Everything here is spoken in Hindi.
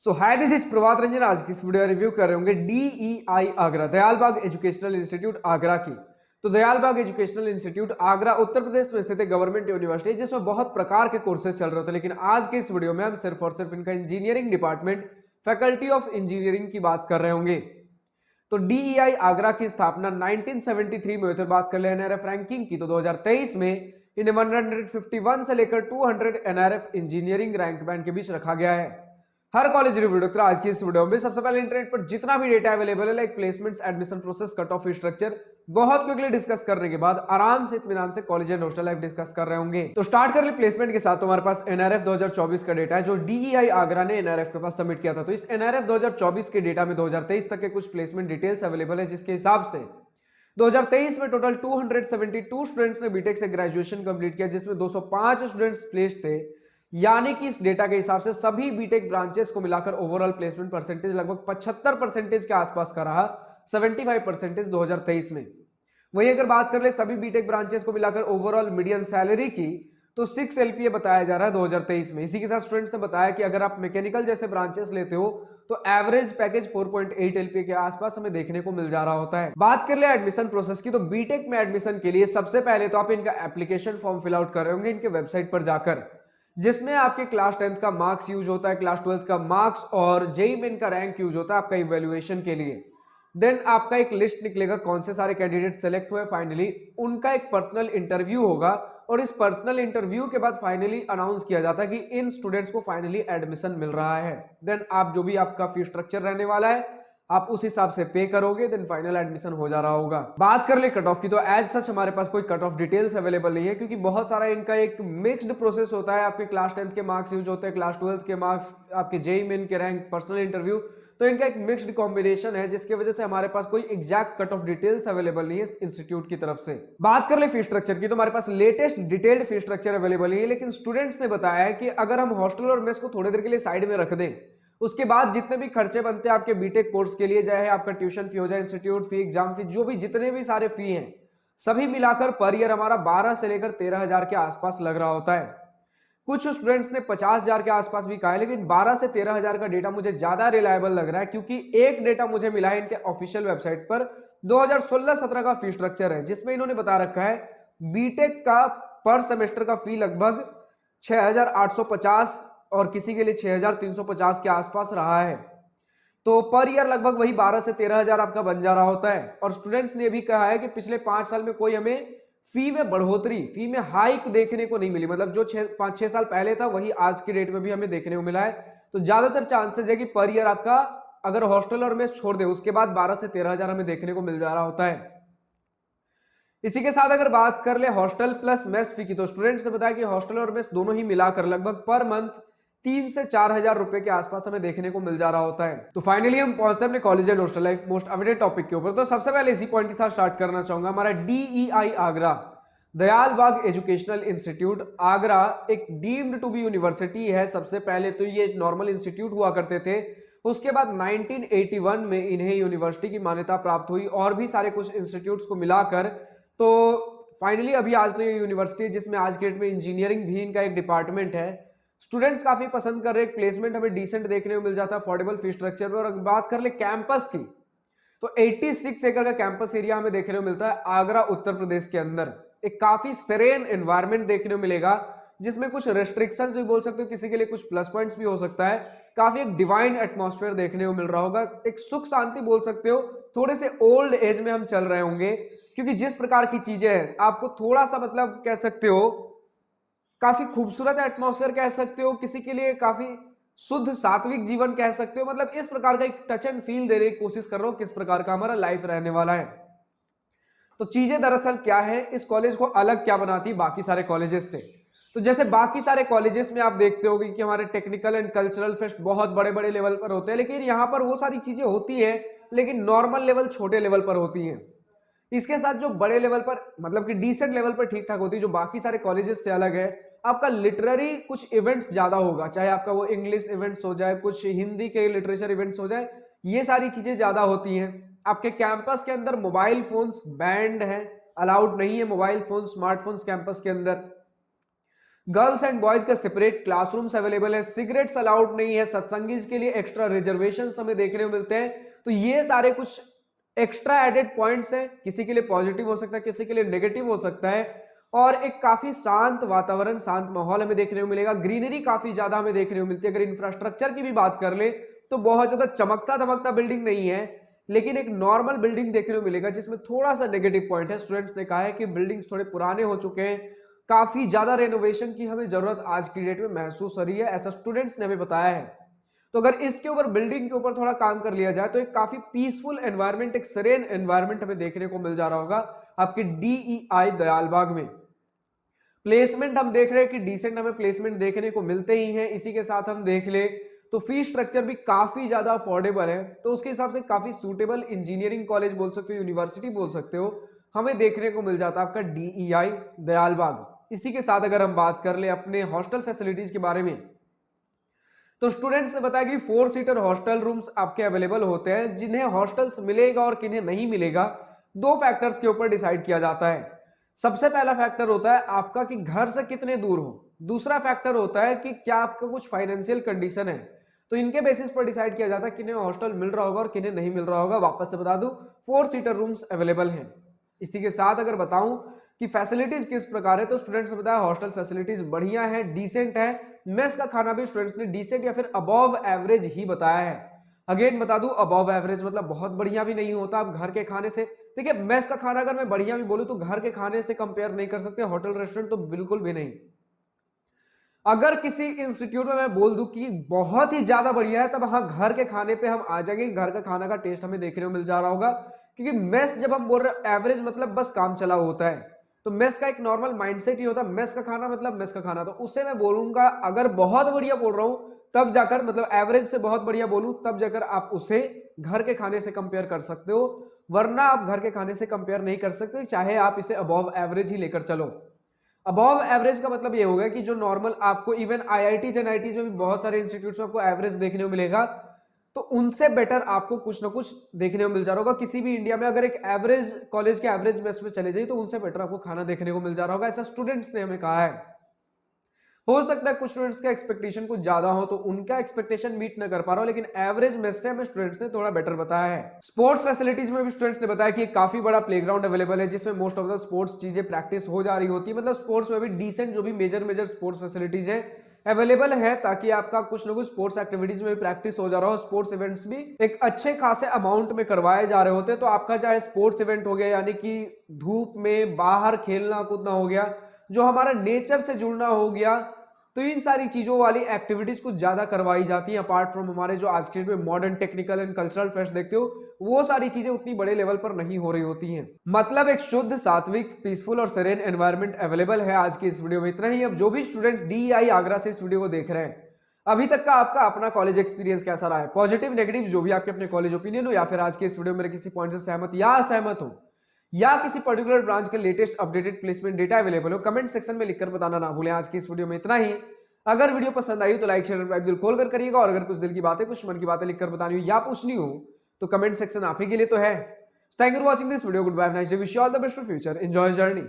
So hi, this is Prabhat Ranjan. आज की इस वीडियो रिव्यू कर रहे होंगे DEI Agra, Dayalbagh educational institute Agra की। तो दयालबाग एजुकेशनल इंस्टीट्यूट आगरा उत्तर प्रदेश में स्थित एक गवर्नमेंट यूनिवर्सिटी जिसमें बहुत प्रकार के कोर्सेज चल रहे होते हैं, लेकिन आज के इस वीडियो में हम सिर्फ और सिर्फ इनका engineering department, faculty of engineering की बात कर रहे होंगे। तो DEI आगरा की स्थापना 1973 में हुई थी। बात कर ले NRF रैंकिंग की, तो 2023 में इन्हें 151 से लेकर 200 NRF इंजीनियरिंग रैंक बैंड के बीच रखा गया है। हर कॉलेज रिव्यू डॉक्टर आज की इस वीडियो में सबसे पहले इंटरनेट पर जितना भी डेटा अवेलेबल है, like placements, admission process, cut off structure, बहुत क्विकली डिस्कस करने के बाद आराम से इत्मीनान से college and hostel life discuss कर रहे होंगे। तो स्टार्ट कर ले प्लेसमेंट के साथ। हमारे पास NRF 2024 का डेटा है जो DEI आगरा ने NRF के पास सबमिट किया था। तो इस NRF 2024 के डेटा में 2023 तक के कुछ प्लेसमेंट डिटेल्स अवेलेबल है, जिसके हिसाब से 2023 में टोटल 272 स्टूडेंट्स ने बीटेक से ग्रेजुएशन कंप्लीट किया, जिसमें 205 स्टूडेंट्स प्लेस्ड थे। यानी कि इस डेटा के हिसाब से सभी बीटेक ब्रांचेस को मिलाकर ओवरऑल प्लेसमेंट परसेंटेज लगभग 75% के आसपास का रहा, 75% 2023 में। वही अगर बात कर ले सभी बीटेक ब्रांचेस को मिलाकर ओवरऑल मीडियन सैलरी की, तो 6 LPA बताया जा रहा है 2023 में। इसी के साथ स्टूडेंट्स ने बताया कि अगर आप मैकेनिकल जैसे ब्रांचेस लेते हो तो एवरेज पैकेज 4.8 LPA के आसपास हमें देखने को मिल जा रहा होता है। बात कर ले एडमिशन प्रोसेस की, तो बीटेक में एडमिशन के लिए सबसे पहले तो आप इनका एप्लीकेशन फॉर्म फिल आउट कर रहे होंगे इनके वेबसाइट पर जाकर, जिसमें आपके क्लास 10th का मार्क्स यूज होता है, क्लास 12th का मार्क्स और JEE मेन का रैंक यूज होता है आपका इवैल्यूएशन के लिए। देन आपका एक लिस्ट निकलेगा कौन से सारे कैंडिडेट सेलेक्ट हुए, फाइनली उनका एक पर्सनल इंटरव्यू होगा और इस पर्सनल इंटरव्यू के बाद फाइनली अनाउंस किया जाता है कि इन स्टूडेंट्स को फाइनली एडमिशन मिल रहा है। देन आप जो भी आपका फी स्ट्रक्चर रहने वाला है आप उस हिसाब से पे करोगे, देन फाइनल एडमिशन हो जा रहा होगा। बात कर ले कट ऑफ की, तो एज सच हमारे पास कोई कट ऑफ डिटेल्स अवेलेबल नहीं है, क्योंकि बहुत सारा इनका एक मिक्स्ड प्रोसेस होता है। आपके क्लास 10th के मार्क्स यूज होते हैं, क्लास 12th के मार्क्स, आपके JEE मेन के रैंक, पर्सनल इंटरव्यू, तो इनका एक मिक्स्ड कॉम्बिनेशन है, जिसकी वजह से हमारे पास कोई exact cut off details available नहीं है इंस्टीट्यूट की तरफ से। बात कर ले फी स्ट्रक्चर की, तो हमारे पास latest detailed fee structure available नहीं है, लेकिन स्टूडेंट्स ने बताया है कि अगर हम हॉस्टल और मेस को थोड़ी देर के लिए साइड में रख दें, उसके बाद जितने भी खर्चे बनते हैं आपके बीटेक कोर्स के लिए, चाहे आपका ट्यूशन फी हो जाए, इंस्टीट्यूट फी, एग्जाम फी, जो भी जितने भी सारे फी हैं सभी मिलाकर पर ईयर हमारा 12 से लेकर 13,000 के आसपास लग रहा होता है। कुछ स्टूडेंट्स ने 50,000 के आसपास भी कहा है, लेकिन 12 से 13,000 का डेटा मुझे ज्यादा रिलायबल लग रहा है, क्योंकि एक डेटा मुझे मिला है इनके ऑफिशियल वेबसाइट पर 2016-17 का फी स्ट्रक्चर है, जिसमें इन्होंने बता रखा है बीटेक का पर सेमेस्टर का फी लगभग 6,850 और किसी के लिए 6,350 के आसपास रहा है। तो पर ईयर लगभग वही 12 से 13,000 आपका बन जा रहा होता है। और स्टूडेंट्स ने भी कहा है कि पिछले 5 साल में कोई हमें फी में बढ़ोतरी, फी में हाइक देखने को नहीं मिली, मतलब जो 5-6 साल पहले था वही आज की डेट में भी हमें देखने को मिला है। तो ज्यादातर चांसेस है कि पर ईयर आपका अगर हॉस्टल और मेस छोड़ दे उसके बाद 12 से 13,000 हमें देखने को मिल जा रहा होता है। इसी के साथ अगर बात कर ले हॉस्टल प्लस मेस फी की, तो स्टूडेंट्स ने बताया कि हॉस्टल और मेस दोनों ही मिलाकर लगभग पर मंथ 3 से 4,000 रुपए के आसपास हमें देखने को मिल जा रहा होता है। तो फाइनली हम पहुंचते हैं अपने college and hostel life most awaited topic के ऊपर। तो सबसे पहले इसी पॉइंट के साथ स्टार्ट करना चाहूंगा। हमारा DEI Agra, Dayalbagh educational institute Agra एक डीम्ड टू बी यूनिवर्सिटी है। सबसे पहले तो ये नॉर्मल इंस्टीट्यूट हुआ करते थे, उसके बाद 1981 में इन्हें यूनिवर्सिटी की मान्यता प्राप्त हुई और भी सारे कुछ इंस्टीट्यूट्स को मिलाकर। तो फाइनली अभी आज तो ये यूनिवर्सिटी जिसमें आज के डेट में इंजीनियरिंग भी इनका एक डिपार्टमेंट है। स्टूडेंट्स काफी पसंद कर रहे हैं, प्लेसमेंट हमें डिसेंट देखने को मिल जाता है अफोर्डेबल फी स्ट्रक्चर पर। और बात कर ले कैंपस की, तो 86 एकड़ का कैंपस एरिया हमें देखने को मिलता है आगरा उत्तर प्रदेश के अंदर। एक काफी सेरेन एनवायरनमेंट देखने को मिलेगा, जिसमें कुछ रेस्ट्रिक्शंस भी बोल सकते हो, किसी के लिए कुछ प्लस पॉइंट्स भी हो सकता है। काफी एक डिवाइन एटमॉस्फेयर देखने को मिल रहा होगा, एक सुख शांति बोल सकते हो। थोड़े से ओल्ड एज में हम चल रहे होंगे, क्योंकि जिस प्रकार की चीजें हैं आपको थोड़ा सा मतलब कह सकते हो काफी खूबसूरत एटमॉस्फेयर कह सकते हो, किसी के लिए काफी शुद्ध सात्विक जीवन कह सकते हो। मतलब इस प्रकार का एक टच एंड फील देने की कोशिश कर रहा हूं किस प्रकार का हमारा लाइफ रहने वाला है। तो चीजें दरअसल क्या है, इस कॉलेज को अलग क्या बनाती है बाकी सारे कॉलेजेस से। तो जैसे बाकी सारे कॉलेजेस में आप देखते होगे कि हमारे टेक्निकल एंड कल्चरल फेस्ट बहुत बड़े बड़े लेवल पर होते हैं, लेकिन यहाँ पर वो सारी चीजें होती है लेकिन नॉर्मल लेवल, छोटे लेवल पर होती हैं। इसके साथ जो बड़े लेवल पर मतलब कि डिसेंट लेवल पर ठीक ठाक होती है, जो बाकी सारे कॉलेजेस से अलग है, आपका लिटरेरी कुछ इवेंट्स ज्यादा होगा, चाहे आपका वो इंग्लिश इवेंट्स हो जाए, कुछ हिंदी के लिटरेचर इवेंट्स हो जाए, ये सारी चीजें ज्यादा होती हैं। आपके कैंपस के अंदर मोबाइल फोन्स बैंड है, अलाउड नहीं है मोबाइल फोन, स्मार्टफोन्स कैंपस के अंदर। गर्ल्स एंड बॉयज का सेपरेट क्लासरूम्स अवेलेबल है, सिगरेट्स अलाउड नहीं है, सत्संगीज के लिए एक्स्ट्रा रिजर्वेशन हमें देखने को मिलते हैं। तो ये सारे कुछ एक्स्ट्रा एडेड पॉइंट्स हैं, किसी के लिए पॉजिटिव हो सकता है, किसी के लिए नेगेटिव हो सकता है। और एक काफी शांत वातावरण, शांत माहौल हमें देखने को मिलेगा, ग्रीनरी काफी ज्यादा हमें देखने को मिलती है। अगर इंफ्रास्ट्रक्चर की भी बात कर ले तो बहुत ज्यादा चमकता धमकता बिल्डिंग नहीं है, लेकिन एक नॉर्मल बिल्डिंग देखने को मिलेगा, जिसमें थोड़ा सा नेगेटिव पॉइंट है। स्टूडेंट्स ने कहा है कि बिल्डिंग्स थोड़े पुराने हो चुके हैं, काफी ज्यादा रेनोवेशन की हमें जरूरत आज की डेट में महसूस हो रही है, ऐसा स्टूडेंट्स ने हमें बताया है। तो अगर इसके ऊपर, बिल्डिंग के ऊपर थोड़ा काम कर लिया जाए तो एक काफी पीसफुल एनवायरनमेंट, एक सरेन एनवायरनमेंट हमें देखने को मिल जा रहा होगा आपके डीईआई दयालबाग में। प्लेसमेंट हम देख रहे हैं कि डिसेंट हमें प्लेसमेंट देखने को मिलते ही हैं। इसी के साथ हम देख ले तो फीस स्ट्रक्चर भी काफी ज्यादा अफोर्डेबल है, तो उसके हिसाब से काफी सूटेबल इंजीनियरिंग कॉलेज बोल सकते हो, यूनिवर्सिटी बोल सकते हो, हमें देखने को मिल जाता है आपका डीईआई दयालबाग। इसी के साथ अगर हम बात कर ले अपने हॉस्टल फैसिलिटीज के बारे में, तो स्टूडेंट्स ने बताया कि 4 सीटर हॉस्टल रूम्स आपके अवेलेबल होते हैं। जिन्हें हॉस्टल्स मिलेगा और किन्हें नहीं मिलेगा, 2 फैक्टर्स के ऊपर डिसाइड किया जाता है। सबसे पहला फैक्टर होता है आपका कि घर से कितने दूर हो, दूसरा फैक्टर होता है कि क्या आपका कुछ फाइनेंशियल कंडीशन है। तो इनके बेसिस पर डिसाइड किया जाता है किन्हें हॉस्टल मिल रहा होगा और किन्हें नहीं मिल रहा होगा। वापस से बता दूं, 4 सीटर रूम्स अवेलेबल हैं। इसी के साथ अगर बताऊं कि फैसिलिटीज किस प्रकार है, तो स्टूडेंट्स ने बताया हॉस्टल फैसिलिटीज बढ़िया है, डिसेंट है। मेस का खाना भी स्टूडेंट्स ने डिसेंट या फिर अबव एवरेज ही बताया है। अगेन बता दूं, अबव एवरेज मतलब बहुत बढ़िया भी नहीं होता। आप घर के खाने से, देखिए मेस का खाना अगर मैं बढ़िया भी बोलूं तो घर के खाने से कंपेयर नहीं कर सकते, होटल रेस्टोरेंट तो बिल्कुल भी नहीं। अगर किसी इंस्टीट्यूट में मैं बोल दूं कि बहुत ही ज्यादा बढ़िया है, तब हाँ घर के खाने पे हम आ जाएंगे, घर का खाना का टेस्ट हमें देखने को मिल जा रहा होगा। क्योंकि मेस जब हम बोल रहे हैं एवरेज मतलब बस काम चला होता है, तो मेस का एक नॉर्मल माइंडसेट ही होता है, मेस का खाना मतलब मेस का खाना। तो उससे मैं बोलूंगा अगर बहुत बढ़िया बोल रहा हूं तब जाकर, मतलब एवरेज से बहुत बढ़िया बोलूं तब जाकर आप उसे घर के खाने से कंपेयर कर सकते हो, वरना आप घर के खाने से कंपेयर नहीं कर सकते, चाहे आप इसे अबव एवरेज ही लेकर चलो। अबव एवरेज का मतलब ये होगा कि जो नॉर्मल आपको इवन आईआईटीज एनआईटीज में भी बहुत सारे इंस्टीट्यूट्स में आपको एवरेज देखने को मिलेगा, तो उनसे बेटर आपको कुछ ना कुछ देखने को मिल जा रहा होगा। किसी भी इंडिया में अगर एक एवरेज कॉलेज के एवरेज मेस में चले जाइए तो उनसे बेटर आपको खाना देखने को मिल जा रहा होगा, ऐसा स्टूडेंट्स ने हमें कहा है। हो सकता है कुछ स्टूडेंट्स का एक्सपेक्टेशन कुछ ज्यादा हो तो उनका एक्सपेक्टेशन मीट न कर पा रहा हो, लेकिन एवरेज में से हमें स्टूडेंट्स ने थोड़ा बेटर बताया है। स्पोर्ट्स फैसिलिटीज में भी स्टूडेंट्स ने बताया कि काफी बड़ा प्लेग्राउंड अवेलेबल है, जिसमें मोस्ट ऑफ द स्पोर्ट्स चीजें प्रैक्टिस हो जा रही होती है। मतलब स्पोर्ट्स में भी डिसेंट जो भी मेजर स्पोर्ट्स फैसिलिटीज है अवेलेबल है, ताकि आपका कुछ ना कुछ स्पोर्ट्स एक्टिविटीज में भी प्रैक्टिस हो जा रहा हो। स्पोर्ट्स इवेंट्स भी एक अच्छे खासे अमाउंट में करवाए जा रहे होते हैं। तो आपका चाहे स्पोर्ट्स इवेंट हो गया, यानी कि धूप में बाहर खेलना कूदना हो गया, जो हमारा नेचर से जुड़ना हो गया, तो इन सारी चीजों वाली एक्टिविटीज कुछ ज्यादा करवाई जाती हैं। अपार्ट फ्रॉम हमारे जो आज के डेट में modern technical and cultural fest देखते हो, वो सारी चीजें उतनी बड़े लेवल पर नहीं हो रही होती हैं। मतलब एक शुद्ध, सात्विक, पीसफुल और सेरेन एनवायरनमेंट अवेलेबल है। आज की इस वीडियो में इतना ही। अब जो भी स्टूडेंट डीईआई आगरा से इस वीडियो को देख रहे हैं, अभी तक का आपका अपना कॉलेज एक्सपीरियंस कैसा रहा है, पॉजिटिव नेगेटिव जो भी आपके अपने कॉलेज ओपिनियन हो, या फिर आज के इस वीडियो में किसी पॉइंट से सहमत या असहमत हो, या किसी पर्टिकुलर ब्रांच के latest updated placement data available हो, कमेंट सेक्शन में लिखकर बताना ना भूलें। आज की इस वीडियो में इतना ही। अगर वीडियो पसंद आई तो लाइक शेयर सब्सक्राइब दिल खोल कर करिएगा, और अगर कुछ दिल की बातें, कुछ मन की बातें लिखकर बतानी हो या पूछनी हो तो कमेंट सेक्शन आप ही के लिए तो है। Thank you for watching this video. Good bye, nice day, wish you all the best for future, enjoy journey.